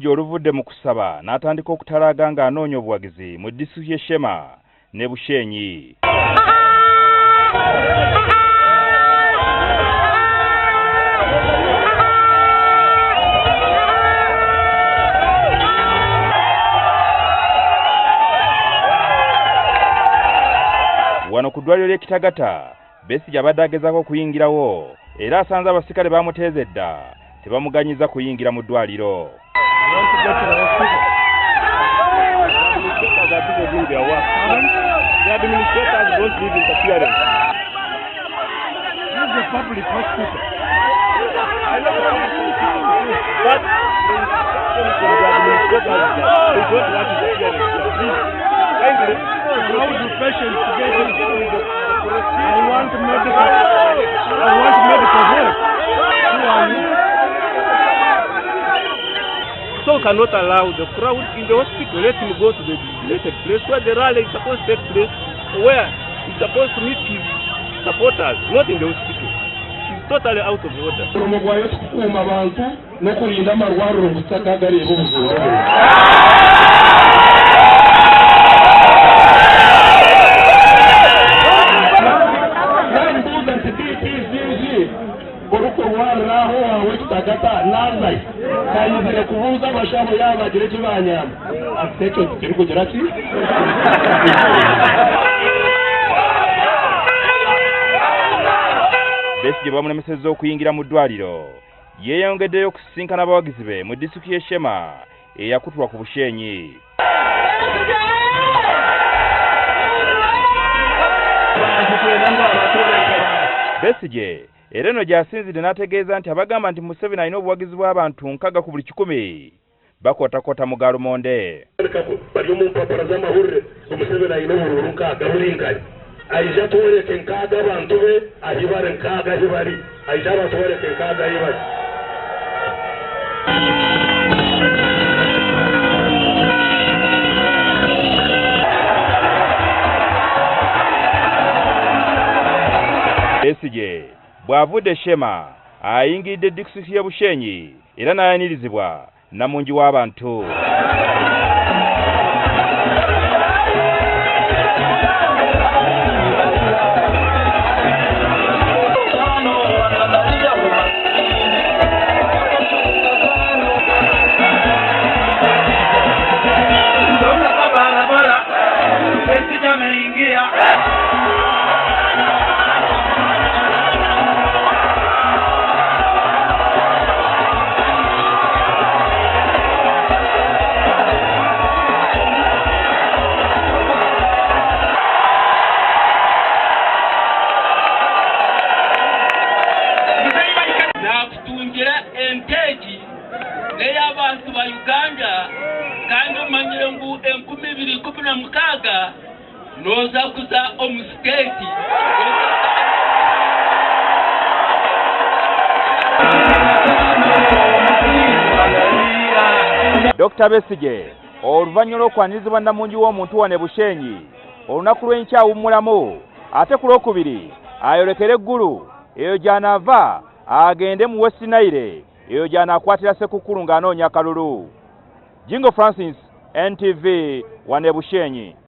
Besigye oluvudde mu kusaba n'atandika okutalaaga ng'anoonya obuwagizi mu disitulikiti y'e Shema ne Bushenyi. Wano ku ddwaliro ly'e Kitagata, Besigye abadde agezaako okuyingirawo era asanze abasirikale baamuteeza edda tebamuganyiza kuyingira mu ddwaliro. So cannot allow the crowd in the hospital. Let him go to the designated place where the rally is supposed to take place, where he's supposed to meet his supporters, not in the hospital. He's totally out of order. Besigye bamulemesezza okuyingira mu ddwaliro. Yeeyongeddeyo okusisinkana abawagizi be mu disitulikiti y'e Shema eyakutulwa ku Bushenyi. Besigye era eno gy'asinzidde n'ategeeza nti abagamba nti Museveni alina obuwagizi bw'abantu 60 ku buli 100 bakotakota mu gaalumonde. bali mu mpapula z'amawulire Museveni alina obululu 6 bulinganye. Aija tuwereke 6 abantu be ahibale 6 ahibali. Aija batuwereke 6 ahibali. Besigye bw'avudde Shema ayingidde disitulikiti y'e Bushenyi era n'ayanirizibwa namungi w'abantu. Dr. Besigye oluvannyuma lw'okwanirizibwa namungi w'omuntu wane Bushenyi olunaku lw'enkya awummulamu ate ku lwokubiri ayolekera eggulu eyo gy'anaava agende mu West Nile eyo gy'anaakwatira Ssekukkulu ng'anoonya akalulu. Jingo Francis, NTV, wane Bushenyi.